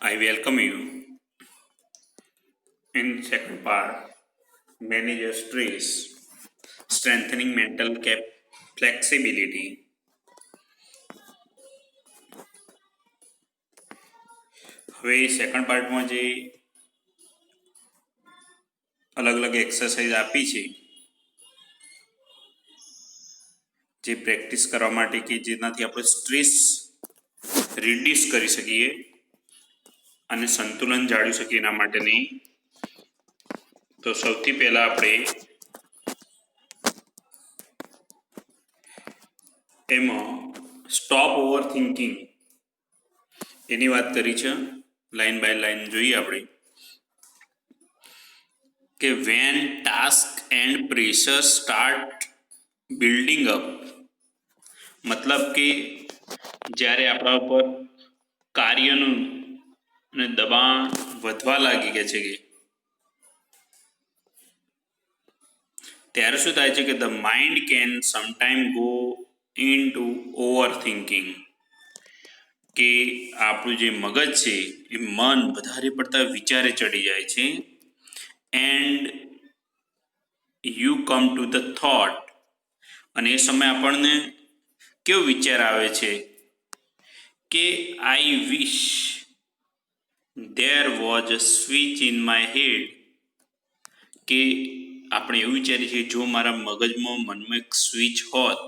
I welcome you in second part, manage your stress, strengthening mental flexibility. હવે second પાર્ટમાં જે અલગ અલગ exercise આપી છે જે પ્રેક્ટિસ કરવા માટે કે જેનાથી આપણે સ્ટ્રેસ રિડ્યુસ કરી શકીએ અને સંતુલન જાળવી શકીએ એના માટેની તો સૌથી પહેલા આપણે એમાં સ્ટોપ ઓવર થિંકિંગ એની વાત કરી છે. લાઈન બાય લાઈન જોઈએ આપણે કે when task and pressure start building up, મતલબ કે જ્યારે આપણા ઉપર કાર્યનું અને દબાણ વધવા લાગી ગયા છે કે ત્યારે શું થાય છે કે the mind can sometime go in two over thinking, કે આપણું જે મગજ છે એ મન વધારે પડતા વિચારે ચડી જાય છે. And you come to the thought, અને એ સમયે આપણને કેવો વિચાર આવે છે કે I wish there was a switch in my head, કે આપણે એવું વિચારીએ છીએ જો મારા મગજમાં મનમાં એક સ્વિચ હોત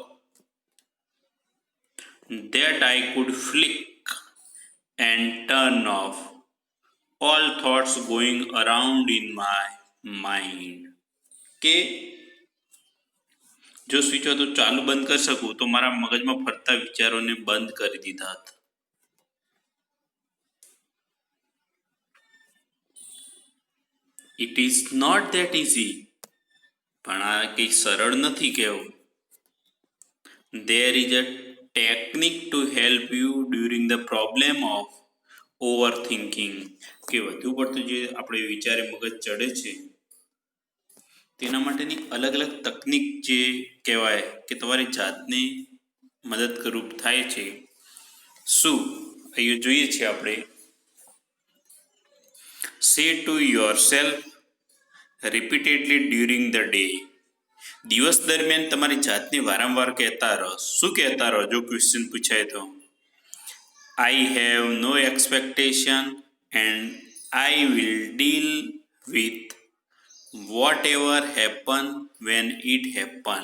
that I could flick and turn off all thoughts going around in my mind, કે જો સ્વિચ હોય તો ચાલુ બંધ કરી શકું તો મારા મગજમાં ફરતા વિચારોને બંધ કરી દીધા હતા. It is not that easy, પણ આ કંઈ સરળ નથી કહેવું. There is a technique to help you during the problem of overthinking, કે વધુ પડતું જે આપણે વિચારે મગજ ચડે છે તેના માટેની અલગ અલગ તકનિક જે કહેવાય કે તમારી જાતને મદદરૂપ થાય છે. શું અહીંયા જોઈએ છીએ આપણે, say to yourself repeatedly during the day, દિવસ દરમિયાન તમારી જાતને વારંવાર કહેતા રહો. શું કહેતા રહો? જો ક્વેશ્ચન પૂછાય તો I have no expectation and I will deal with whatever happen when it happen,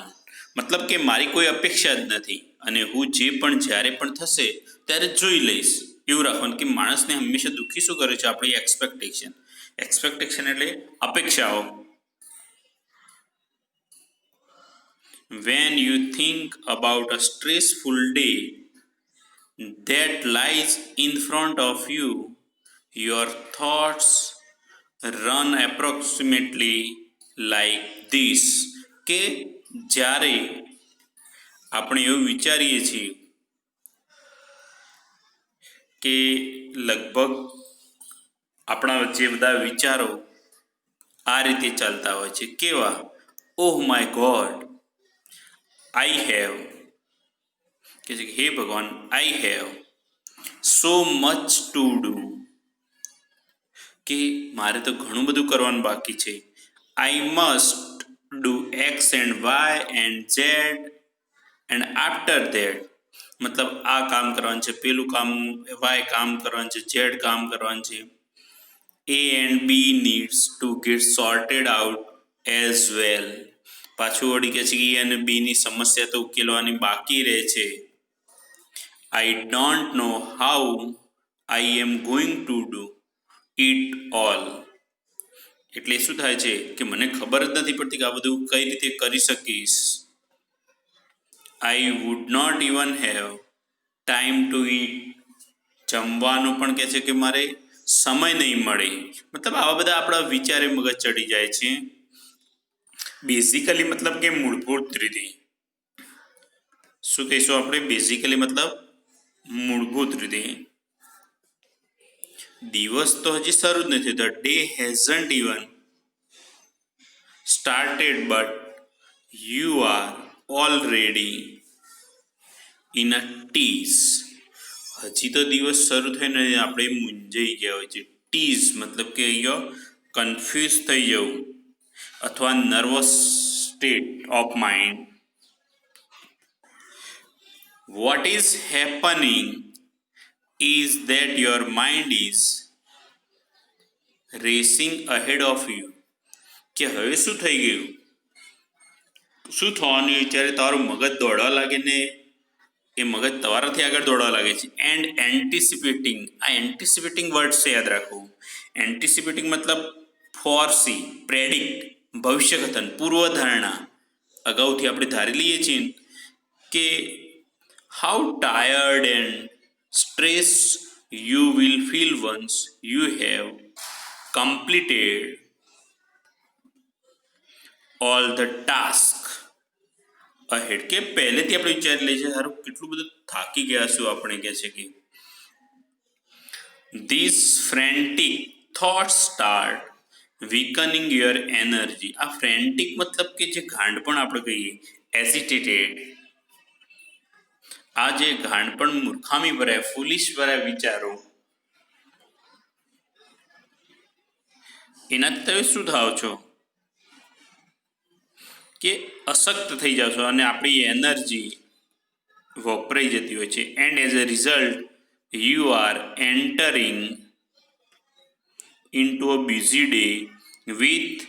મતલબ કે મારી કોઈ અપેક્ષા જ નથી અને હું જે પણ જ્યારે પણ થશે ત્યારે જોઈ લઈશ. એવું રાખવાનું કે માણસને હંમેશા દુઃખી શું કરે છે? આપણી એક્સપેક્ટેશન એટલે અપેક્ષાઓ. When you think about a stressful day that lies in front of you, your thoughts run approximately like this, કે જ્યારે આપણે એવું વિચારીએ છીએ કે લગભગ આપણા જે બધા વિચારો આ રીતે ચાલતા હોય છે. કેવા? Oh my god, I have, કે છે હે ભગવાન, I have so much to do, કે મારે તો ઘણું બધું કરવાનું બાકી છે. I must do X and Y and Z and after that, મતલબ આ કામ કરવાનું છે, પેલું કામ વાય કામ કરવાનું છે, ઝેડ કામ કરવાનું છે. A and B needs to get sorted out as well, પાછું વળી કે છે કે એ અને બીની સમસ્યા તો ઉકેલવાની બાકી રહે છે. I don't know how I am going to do it all, એટલે શું થાય છે કે મને ખબર જ નથી પડતી કે આ બધું કઈ રીતે કરી શકીશ. I would not even have time to it, જમવાનું પણ કહે છે કે મારે સમય નહીં મળે. મતલબ આવા બધા આપણા વિચારે મગજ ચડી જાય છે. બેઝિકલી મતલબ કે મૂળભૂત રીતે શું કહીશું આપણે? બેઝિકલી મતલબ મૂળભૂત રીતે દિવસ તો હજી શરૂ જ નથી, the day hasn't even started but you are already in a tease, હજી તો દિવસ શરૂ થઈને આપણે મૂંઝાઈ ગયા હોય છે. ટીઝ મતલબ કે અહીંયા કન્ફ્યુઝ થઈ જવું અથવા nervous state of mind. What is happening is that your mind is racing ahead of you. કે હવે શું થઈ ગયું, શું થવાનું વિચારે તારું મગજ દોડવા લાગે ને એ મગજ તમારાથી આગળ દોડવા લાગે છે. એન્ડ એન્ટિસિપેટિંગ, આ એન્ટિસિપેટિંગ વર્ડ છે, યાદ રાખવું. એન્ટિસિપેટિંગ મતલબ ફોરસી, પ્રેડિક્ટ, ભવિષ્ય કથન, પૂર્વધારણા. અગાઉથી આપણે ધારી લઈએ છીએ કે how tired and stressed you will feel once you have completed all the task ahead. કે પહેલેથી આપણે વિચારી લઈએ છીએ સારું કેટલું બધું થાકી ગયા છું આપણે, કહે છે કે these frantic thoughts start weakening your energy. આ frantic મતલબ કે જે ગાંડપણ આપણે કહીએ, agitated, આ જે ગાંડપણ, મૂર્ખામી ભર્યા, ફૂલિશ ભર્યા વિચારો, એનાથી તમે શું થાવ છો કે અશક્ત થઈ જાવ છો અને આપણી એનર્જી વપરાઈ જતી હોય છે. And as a result you are entering into a busy day with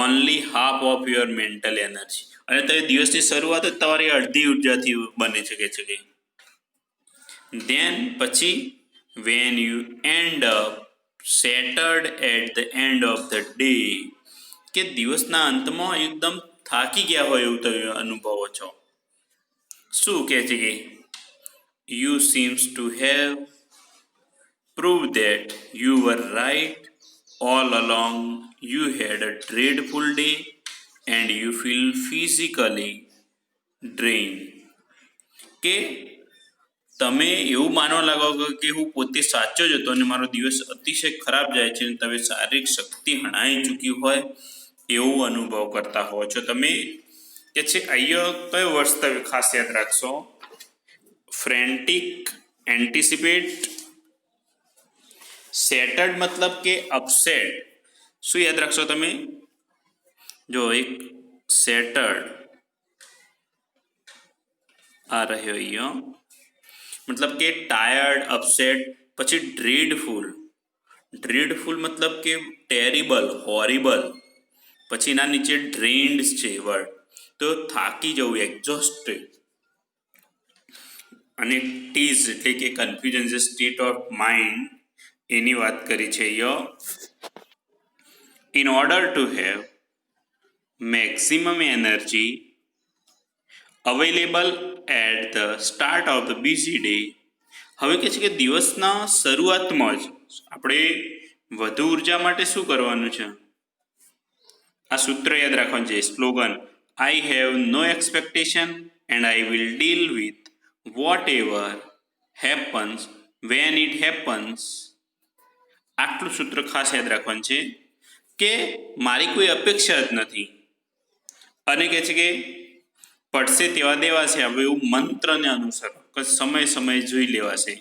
only half of your mental energy. અને તમે દિવસની શરૂઆત જ તમારી અડધી ઉર્જાથી બની શકે છે. ધેન પછી when you end up shattered at the end of the day, કે દિવસના અંતમાં એકદમ થાકી ગયા હોય એવું તમે અનુભવો છો. શું કહે છે કે you seems to have prove that you were right all along. You had a dreadful day and you feel physically drained. કે તમે એવું માનવા લાગો કે હું પોતે સાચો જ હતો અને મારો દિવસ અતિશય ખરાબ જાય છે અને તમે શારીરિક શક્તિ હણાઈ ચૂકી હોય એવું અનુભવ કરતા હો છો તમે. કે છે અહીંયા કયો વર્ષ તમે ખાસ યાદ રાખશો, ફ્રેન્ટિક, એન્ટિસિપેટ, સેટર્ડ મતલબ કે અપસેટ. શું યાદ રાખશો તમે, જો એક સેટર્ડ આ રહ્યો અહીંયા મતલબ કે ટાયર્ડ, અપસેટ. પછી ડ્રીડફુલ, ડ્રીડફુલ મતલબ કે ટેરિબલ, હોરિબલ. પછી એના નીચે ડ્રેન્ડ છે વર્ડ, તો થાકી જવું, એક્ઝોસ્ટેડ. અને ટીઝ એટલે કે કન્ફ્યુઝન, જે સ્ટેટ ઓફ માઇન્ડ એની વાત કરી છે અહીંયા. In order to have maximum energy available at the start of the busy day. હવે કહે છે કે દિવસના શરૂઆતમાં જ આપણે વધુ ઉર્જા માટે શું કરવાનું છે, આ સૂત્ર યાદ રાખવાનું છે, slogan. I have no expectation and I will deal with whatever happens when it happens. આટલું સૂત્ર ખાસ યાદ રાખવાનું છે કે મારી કોઈ અપેક્ષા જ નથી અને કહે છે કે પડશે તેવા દેવાશે. હવે એવું મંત્રને અનુસરો કે સમય સમય જોઈ લેવાશે.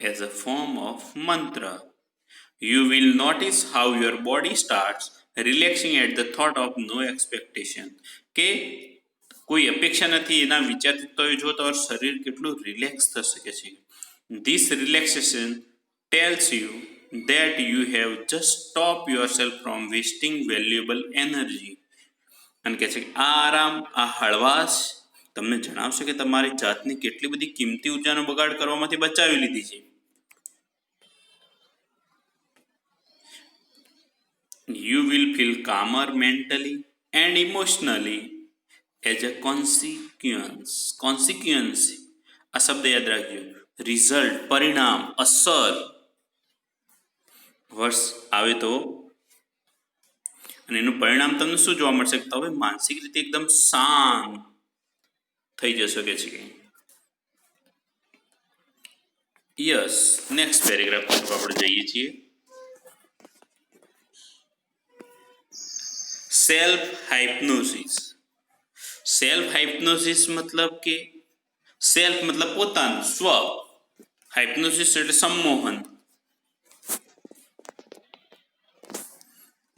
એઝ અ ફોર્મ ઓફ મંત્ર you will notice how your body starts relaxing at the thought of no expectation. કે કોઈ અપેક્ષા નથી એના વિચારથી તો જો તમારું શરીર કેટલું રિલેક્સ થઈ શકે છે. This relaxation tells you that you have just stopped yourself from wasting valuable energy. અને કહે છે કે આ આરામ, આ હળવાશ તમને જણાવશે કે તમારી જાતની કેટલી બધી કિંમતી ઉર્જાનો બગાડ કરવામાંથી બચાવી લીધી છે. You will feel calmer mentally and emotionally as a consequence. આ શબ્દ યાદ રાખજો. રિઝલ્ટ, પરિણામ, અસર વર્ષ આવે તો અને એનું પરિણામ તમને શું જોવા મળશે, તમે માનસિક રીતે એકદમ શાંત થઈ જશો. કે છે યસ. નેક્સ્ટ પેરેગ્રાફ તરફ આપણે જઈએ છીએ. સેલ્ફ હાઇપ્નોસિસ. સેલ્ફ હાઇપ્નોસિસ મતલબ કે સેલ્ફ મતલબ પોતાનું, સ્વ. હાઇપ્નોસિસ એટલે સંમોહન.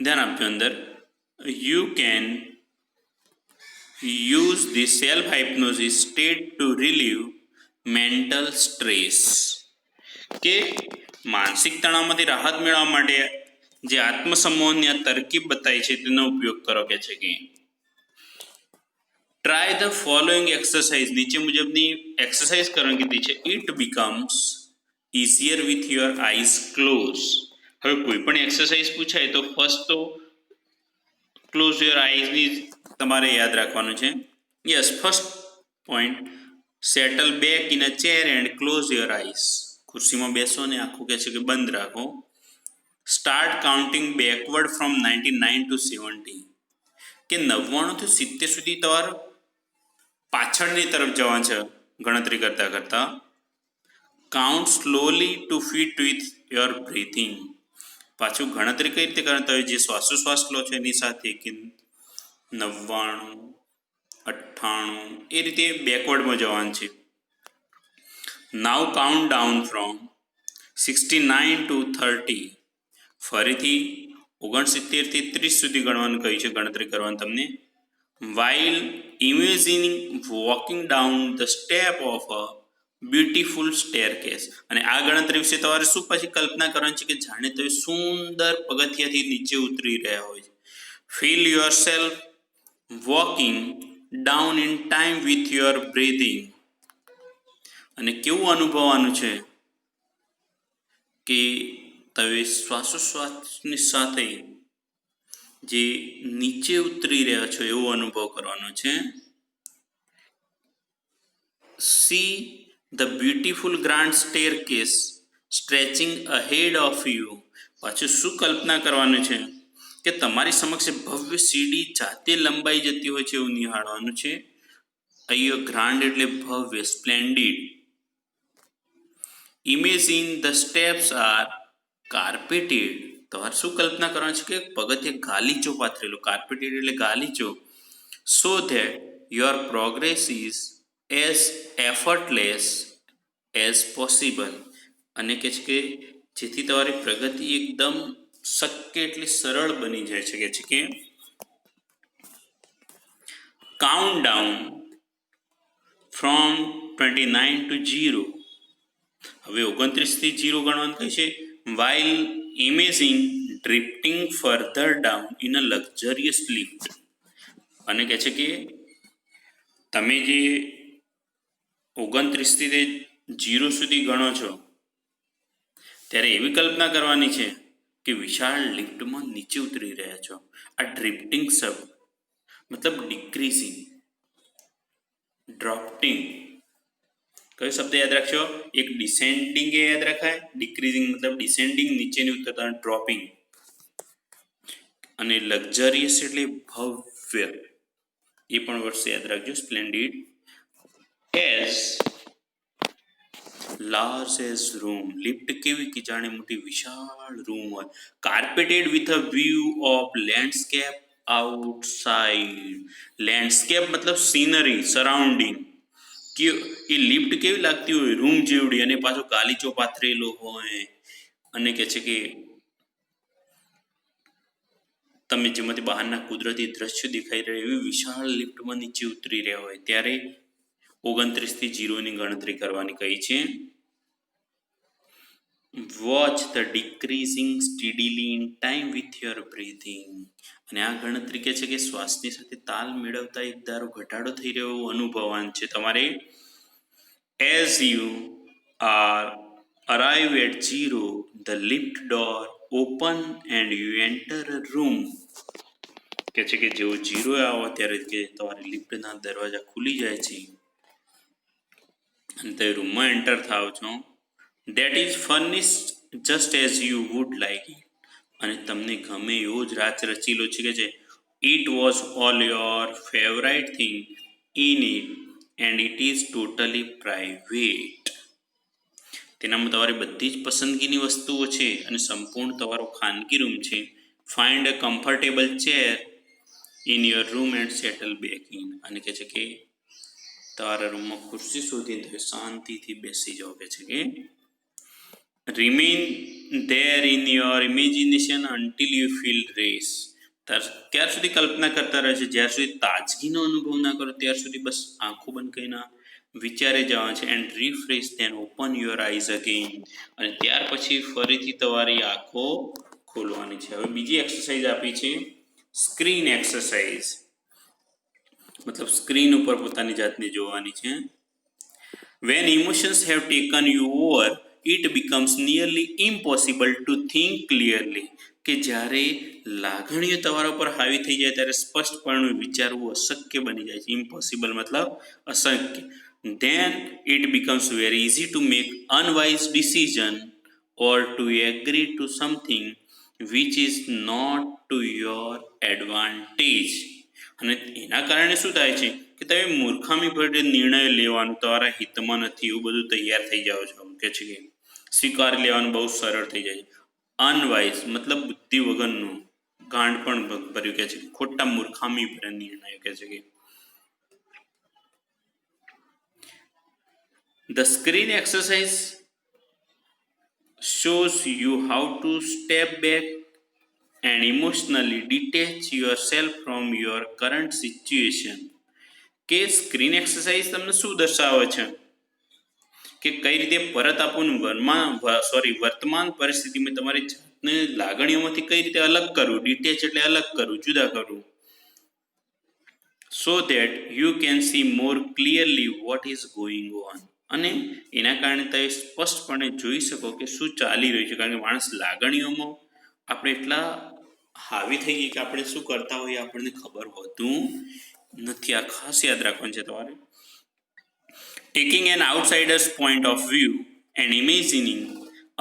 ધ્યાન આપજો અંદર. You can use the self hypnosis state to relieve mental stress. કે માનસિક તણાવમાંથી રાહત મેળવવા માટે જે આત્મસંમોહનની આ તરકીબ બતાવી છે તેનો ઉપયોગ કરો કે છે કે ટ્રાય ધ ફોલોઈંગ એક્સરસાઇઝ. નીચે મુજબની એક્સરસાઇઝ કરવાની કીધી છે. It becomes easier with your eyes close. હવે કોઈ પણ એક્સરસાઇઝ પૂછાય તો ફર્સ્ટ તો ક્લોઝ યોર આઈઝની તમારે યાદ રાખવાનું છે. Yes, first point, settle back in a chair and close your eyes. ખુરશીમાં બેસો ને આખું કહે છે કે બંધ રાખો. Start counting backward from 99 to 70. કે 99 થી 70 સુધી તમારે પાછળની તરફ જવા છે ગણતરી કરતા કરતા. Count slowly to fit with your breathing. પાછું ગણતરી કઈ રીતે કરતા હોય, જે શ્વાસોશ્વાસ લો છો એની સાથે કે 99, 98 એ રીતે બેકવર્ડમાં જવાનું છે. નાવ કાઉન્ટ ડાઉન ફ્રોમ 69 ટુ 30. ફરીથી 69 થી 30 સુધી ગણવાનું કહ્યું છે, ગણતરી કરવાની તમને. while imagining walking down the step of a beautiful staircase. અને આ ગણતરી વિશે તમારે શું પછી કલ્પના કરવાની છે કે જાણે તમે સુંદર પગથિયાથી નીચે ઉતરી રહ્યા હોય. feel yourself walking down in time with your breathing. અને કેવું અનુભવવાનું છે કે તમે શ્વાસોશ્વાસની સાથે જે નીચે ઉતરી રહ્યા છો એવો અનુભવ કરવાનો છે. See the beautiful grand staircase stretching ahead of you. પાછું શું કલ્પના કરવાનું છે કે તમારી સમક્ષ ભવ્ય સીડી જાતે લંબાઈ જતી હોય છે એવું નિહાળવાનું છે. અહીંયા ગ્રાન્ડ એટલે ભવ્ય, splendid. Imagine the steps are carpeted. તમારે શું કલ્પના કરવાની છે કે પગથિયે ગાલીચો પાથરેલો. કાર્પેટેડ એટલે ગાલીચો. So that your progress is as effortless as possible. અને કહે છે કે જેથી તમારી પ્રગતિ એકદમ શક્ય એટલી સરળ બની જાય છે. કે છે કે કાઉન્ટ ડાઉન ફ્રોમ 29 ટુ 0. હવે 29 થી 0 ગણવાનું કહે છે. while imaging drifting further down in a luxurious lift. અને કહે છે કે તમે જે 29 થી 0 સુધી ગણો છો ત્યારે એવી કલ્પના કરવાની છે કે વિશાળ લિફ્ટમાં નીચે ઉતરી રહ્યા છો. આ ડ્રિફ્ટિંગ શબ્દ મતલબ ડિક્રીઝિંગ, ડ્રોપ્ટિંગ. કયો શબ્દ યાદ રાખશો? એક ડિસેન્ડિંગ એ યાદ રખાય, ડિક્રીઝિંગ મતલબ ડિસેન્ડિંગ નીચેની ઉતરતા, ડ્રોપિંગ. અને લક્ઝરિયસ એટલે ભવ્ય, એ પણ વર્ષ યાદ રાખજો, splendid. As large as room. Lift કેવી કે જાણે મોટી વિશાળ રૂમ હોય. Carpeted with a view of landscape outside. Landscape મતલબ સીનરી, સરાઉન્ડિંગ. કે એ લિફ્ટ કેવી લાગતી હોય, રૂમ જેવડી, અને પાછો ગાલીચો પાથરેલો હોય. અને કે છે કે તમે જેમાંથી બહારના કુદરતી દ્રશ્યો દેખાઈ રહ્યા એવી વિશાળ લિફ્ટમાં નીચે ઉતરી રહ્યા હોય ત્યારે 29 થી 0 ની ગણતરી કરવાની કહી છે. Watch the decreasing steadily in time with your breathing. અને આ ગણતરી કે છે કે શ્વાસની સાથે તાલ મેળવતા એક ધારો ઘટાડો થઈ રહ્યો એવું અનુભવાન છે તમારે. As you are arrive at 0 the lift door open and you enter a room. કે છે કે જેવો 0 આવો ત્યારે કે તમારી લિફ્ટના દરવાજા ખુલી જાય છે અને તમે રૂમમાં એન્ટર થાવ છો. That is furnished just as you would like it. અને તમને ગમે એવો જ રાચ રચીલો છે કે છે. It was all your favourite thing in it and it is totally private. તેનામાં તમારી બધી જ પસંદગીની વસ્તુઓ છે અને સંપૂર્ણ તમારો ખાનગી રૂમ છે. Find a comfortable chair in your room and settle back in. અને કહે છે કે તમારા રૂમમાં ખુરશી શોધીને શાંતિથી બેસી જાઓ કે છે કે remain there in your imagination until you feel race. ત્યાર સુધી કલ્પના કરતા રહે છે જ્યાર સુધી તાજગીનો અનુભવ ના કરો ત્યાર સુધી બસ આંખો બંધ કરીને વિચારે જવાનું છે and refresh then open your eyes again અને ત્યાર પછી ફરીથી તમારી આંખો ખોલવાની છે. હવે બીજી એક્સરસાઇઝ આપી છે સ્ક્રીન એક્સરસાઇઝ, મતલબ સ્ક્રીન ઉપર પોતાની જાતને જોવાની છે. When emotions have taken you over, it becomes nearly impossible to think clearly. કે જ્યારે લાગણીઓ તમારા ઉપર હાવી થઈ જાય ત્યારે સ્પષ્ટપણે વિચારવું અશક્ય બની જાય છે. ઇમ્પોસિબલ મતલબ અશક્ય. Then it becomes very easy to make unwise decision or to agree to something which is not to your advantage. અને એના કારણે શું થાય છે કે તમે મૂર્ખામી ભરે નિર્ણય લેવાનું તમારા હિતમાં નથી એવું બધું તૈયાર થઈ જાઓ છો કે છે કે સ્વીકારી લેવાનું બહુ સરળ થઈ જાય છે. અનવાઇઝ મતલબ બુદ્ધિ વગરનું ગાંડ પણ ભર્યું કે છે ખોટા મૂર્ખામી ભરે નિર્ણય કે છે કે The screen exercise shows you how to step back and emotionally detach yourself from your current situation. કે સ્ક્રીન એક્સરસાઇઝ તમને શું દર્શાવે છે કે કઈ રીતે પરત આપણું વર્તમાન પરિસ્થિતિમાં તમારી જાતને લાગણીઓમાંથી કઈ રીતે અલગ કરવું, ડિટેચ એટલે અલગ કરવું, જુદા કરવું, so that you can see more clearly what is going on. અને એના કારણે તમે સ્પષ્ટપણે જોઈ શકો કે શું ચાલી રહ્યું છે. કારણ કે માણસ લાગણીઓમાં આપણે એટલા હાવી થઈ ગઈ કે આપણે શું કરતા હોઈએ આપણને ખબર હોતું નથી. આ ખાસ યાદ રાખવાનું છે તમારે. Taking an outsider's point of view and imagining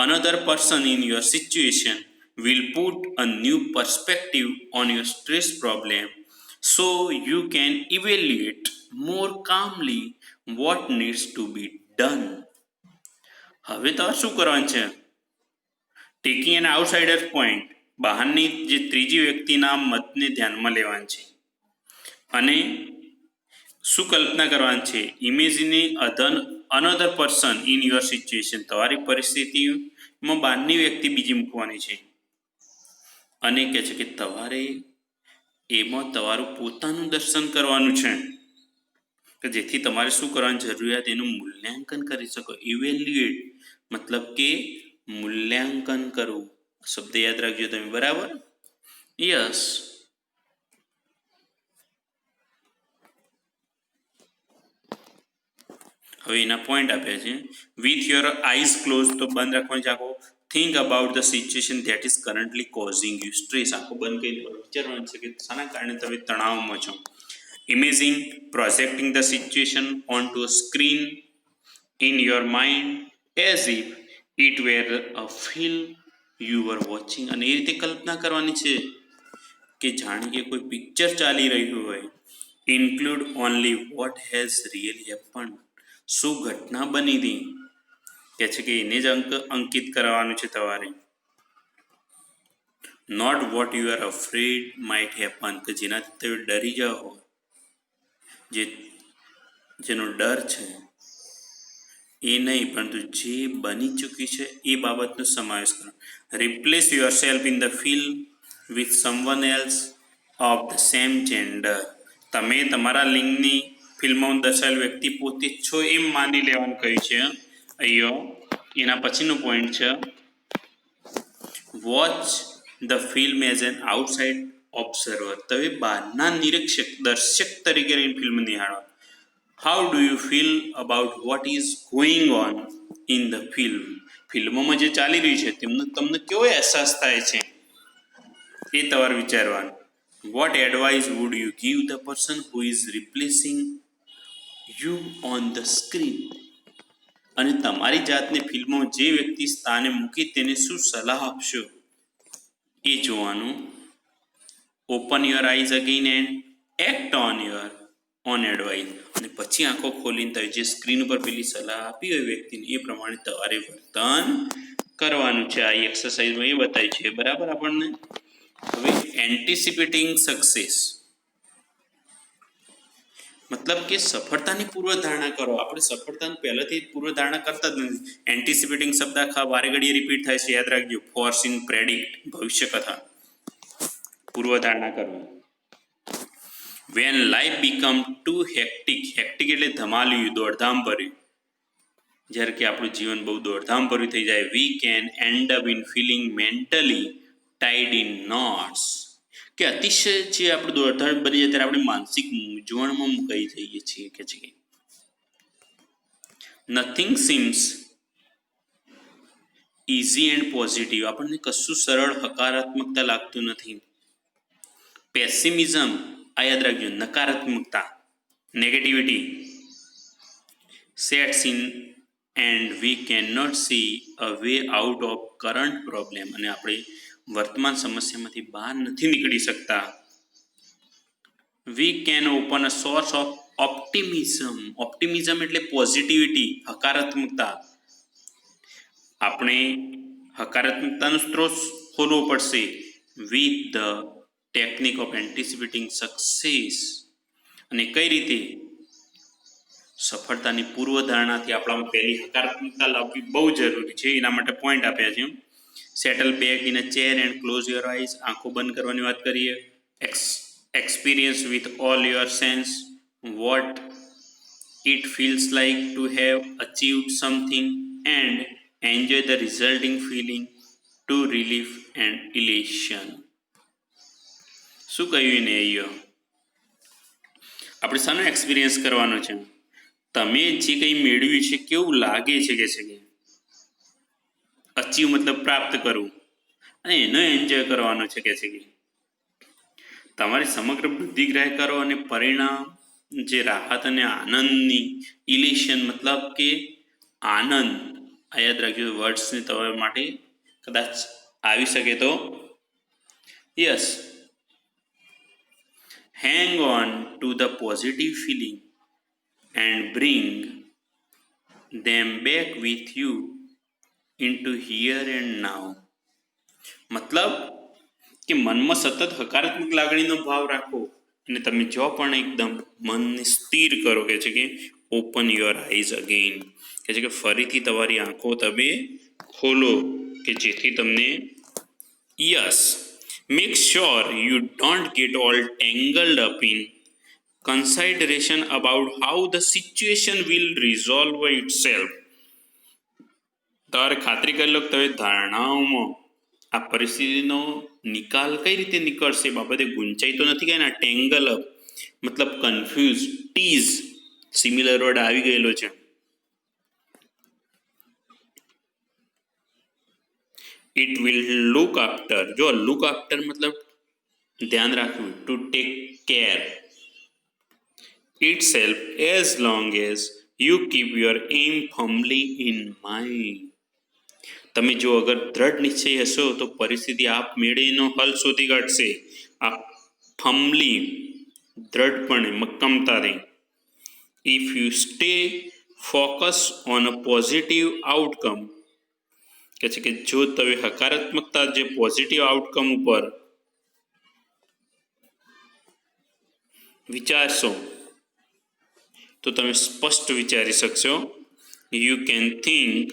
another person in your situation will put a new perspective on your stress problem, so you can evaluate more calmly what needs to be done. હવે તમારે શું કરવાનું છે? Taking N outsider point, બહારની જે ત્રીજી વ્યક્તિના મતને ધ્યાનમાં લેવાનું છે અને શું કલ્પના કરવાની છે? Imagining another person in your situation, તમારી પરિસ્થિતિમાં બહારની વ્યક્તિ બીજી મૂકવાની છે અને કહે છે કે તમારે એમાં તમારું પોતાનું દર્શન કરવાનું છે કે જેથી તમારે શું કરવાની જરૂરિયાત એનું મૂલ્યાંકન કરી શકો. ઇવેલ્યુએટ મતલબ કે મૂલ્યાંકન કરવું. શબ્દ યાદ રાખજો તમે, બરાબર? યસ. હવે એના પોઈન્ટ આપ્યા છે. વિથ યોર આઈઝ ક્લોઝ, તો બંધ રાખવાની છે આંખો. Think about the situation that is currently causing you stress. આંખો બંધ કરીને વિચારવાનું છે કે શાના કારણે તમે તણાવમાં છો. Imagine projecting the situation onto a screen in your mind as if it were a film you were watching. અને એ રીતે કલ્પના કરવાની છે કે જાણે કે કોઈ પિક્ચર ચાલી રહ્યું હોય. Include only what has really happened. શું ઘટના બની હતી કે છે કે એને જ અંકિત કરવાનું છે તમારે. Not what you are afraid might happen, કે જેનાથી તમે ડરી જાઓ, જેનો ડર છે એ નહીં, પરંતુ જે બની ચૂકી છે એ બાબતનો સમાવેશ કરો. Replace yourself in the film with someone else of the same gender. તમે તમારા લિંગની ફિલ્મમાં દર્શાવેલ વ્યક્તિ પોતે જ છો એમ માની લેવાનું કહ્યું છે અહીંયા. એના પછીનો પોઈન્ટ છે watch the film as an outside observer. તમે બહારના નિરીક્ષક, દર્શક તરીકે ફિલ્મ નિહાળો. How do you feel about what is going on in the film. ફિલ્મોમાં જે ચાલી રહ્યું છે તમને કેવો અહેસાસ થાય છે એ તમારે વિચારવાનું. What advice would you give the person who is replacing you on the screen. અને તમારી જાતને ફિલ્મમાં જે વ્યક્તિ સ્થાને મૂકી તેને શું સલાહ આપશો એ જોવાનું. Open your eyes again and act on your own advice. અને પછી આંખો ખોલીને તમે જે સ્ક્રીન ઉપર પેલી સલાહ આપી હોય વ્યક્તિને એ પ્રમાણે તમારે વર્તન કરવાનું છે. આ એક્સરસાઇઝમાં એ બતાવી છે, બરાબર આપણને. હવે એન્ટિસિપેટિંગ સક્સેસ. મતલબ કે સફળતાની પૂર્વધારણા કરો. આપણે સફળતાની પહેલાથી પૂર્વધારણા કરતા જ નથી. એન્ટિસિપેટિંગ શબ્દ આખા વારે ઘડીએ રિપીટ થાય છે, યાદ રાખજો. ફોરસીન, પ્રેડિક્ટ, ભવિષ્ય કથા, પૂર્વધારણા કરવી. When life become too hectic, hectic એટલે ધમાલ્યું, દોડધામ ભર્યું. જ્યારે કે આપણું જીવન બહુ દોડધામ ભર્યું થઈ જાય, we can end up in feeling mentally tied in knots, કે અતિશય જે આપણું દોડધામ બની જાય ત્યારે આપણે માનસિક મૂંઝવણમાં મુકાઈ જઈએ છીએ. કે છે nothing seems easy and positive, આપણને કશું સરળ હકારાત્મકતા લાગતું નથી. પેસિમિઝમ, આ યાદ રાખજો, નકારાત્મકતા, negativity sets in and we can not see a way out of current problem, અને આપણે વર્તમાન સમસ્યામાંથી બહાર નથી નીકળી શકતા. We can open a source of optimism, optimism એટલે પોઝિટિવિટી, હકારાત્મકતા. આપણે હકારાત્મકતાનો સ્ત્રોત ખોલવો પડશે with the technique of anticipating success. અને કઈ રીતે? સફળતાની પૂર્વધારણાથી આપણામાં પહેલી હકારાત્મકતા લાવવી બહુ જરૂરી છે. એના માટે પોઈન્ટ આપ્યા છે. Settle back in a chair and close your eyes, આંખો બંધ કરવાની વાત કરીએ. Experience with all your sense what it feels like to have achieved something and enjoy the resulting feeling to relief and elation. શું કહ્યું એને અહીંયા? આપણે શાનો એક્સપિરિયન્સ કરવાનો છે? તમે જે કંઈ મેળવ્યું છે કેવું લાગે છે, કે છે કે અચીવ મતલબ પ્રાપ્ત કરવું, અને એનો એન્જોય કરવાનો છે. કે છે કે તમારી સમગ્ર બુદ્ધિ ગ્રહ કરો અને પરિણામ જે રાહત અને આનંદની, ઇલેશન મતલબ કે આનંદ, આ યાદ રાખજો. વર્ડ્સને તમારા માટે કદાચ આવી શકે તો yes. Hang on to the positive feeling and bring them back with you into here and now. મતલબ કે મનમાં સતત હકારાત્મક લાગણીનો ભાવ રાખો, અને તમે જો પણ એકદમ મનને સ્થિર કરો, કે છે કે ઓપન યોર આઈઝ અગેન, કે છે કે ફરીથી તમારી આંખો તમે ખોલો, કે જેથી તમને yes. Make sure you don't get all tangled up in consideration about how the situation will resolve itself. તમારે ખાતરી કરી લો કે તમે ધારણાઓમાં આ પરિસ્થિતિનો નિકાલ કઈ રીતે નીકળશે એ બાબતે ગુંચાઈ તો નથી ગયા ને. ટેંગલ અપ મતલબ કન્ફ્યુઝ, ટીઝ સિમિલર વર્ડ આવી ગયેલો છે. ઇટ વિલ લુક આફ્ટર, જો લુક આફ્ટર મતલબ ધ્યાન રાખવું, to take care itself as long as you keep your aim firmly in mind. તમે જો અગર દ્રઢ નિશ્ચય હશો તો પરિસ્થિતિ આપમેળેનો હલ શોધી કાઢશે. આ ફર્મલી, દ્રઢપણે, મક્કમતાથી. If you stay focus on a positive outcome, કે છે કે જો તમે હકારાત્મકતા, જે પોઝિટિવ આઉટકમ ઉપર વિચારશો તો તમે સ્પષ્ટ વિચારી શકશો. You can think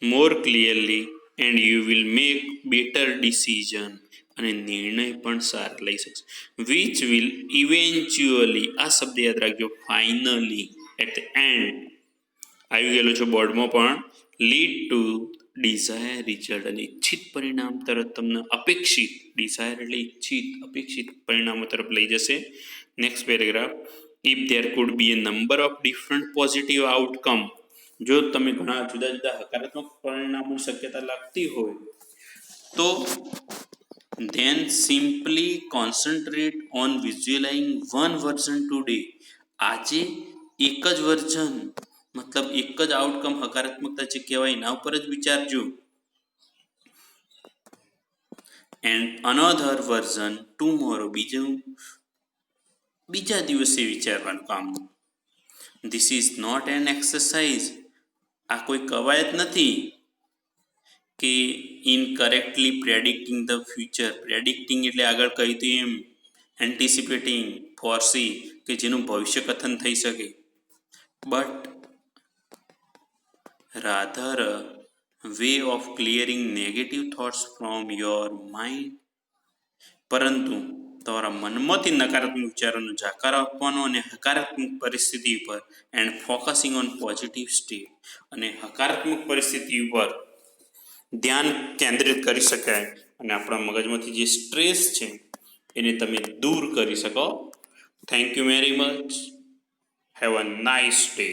more clearly and you will make better decision, અને નિર્ણય પણ સારા લઈ શકશો. વિચ વિલ ઇવેન્ચ્યુઅલી, આ શબ્દ યાદ રાખજો, ફાઇનલી, એટ ધ એન્ડ આવી ગયેલો છે બોર્ડમાં પણ, લીડ ટુ ડિઝાયર રિઝલ્ટ, અને ઈચ્છિત પરિણામ તરફ તમને અપેક્ષિત, ડિઝાયર એટલે ઈચ્છિત, અપેક્ષિત પરિણામો તરફ લઈ જશે. Next paragraph. If there food B A number of different positive outcome, જો તમે ઘણા જુદા જુદા હકારાત્મક પરિણામોની શક્યતા લાગતી હોય તો then simply concentrate on visualizing one version today. આજે એક જ વર્ઝન મતલબ એક જ આઉટકમ, હકારાત્મકતા જે કહેવાય એના ઉપર જ વિચારજો. એન્ડ અનધર વર્ઝન ટુમોરો, બીજા દિવસે વિચારવાનું કામ. This is not an exercise, આ કોઈ કવાયત નથી કે ઇનકરેક્ટલી પ્રેડિક્ટિંગ ધ ફ્યુચર. પ્રેડિક્ટિંગ એટલે આગળ કહ્યું એમ એન્ટિસિપેટિંગ, ફોરસી કે જેનું ભવિષ્ય કથન થઈ શકે, but rather way of clearing negative thoughts from your mind. પરંતુ તમારા મનમાંથી નકારાત્મક વિચારોનો જાકાર આપવાનો અને હકારાત્મક પરિસ્થિતિ ઉપર and focusing on positive state, અને હકારાત્મક પરિસ્થિતિ ઉપર ધ્યાન કેન્દ્રિત કરી શકાય અને આપણા મગજમાંથી જે સ્ટ્રેસ છે એને તમે દૂર કરી શકો. Thank you very much. Have a nice day.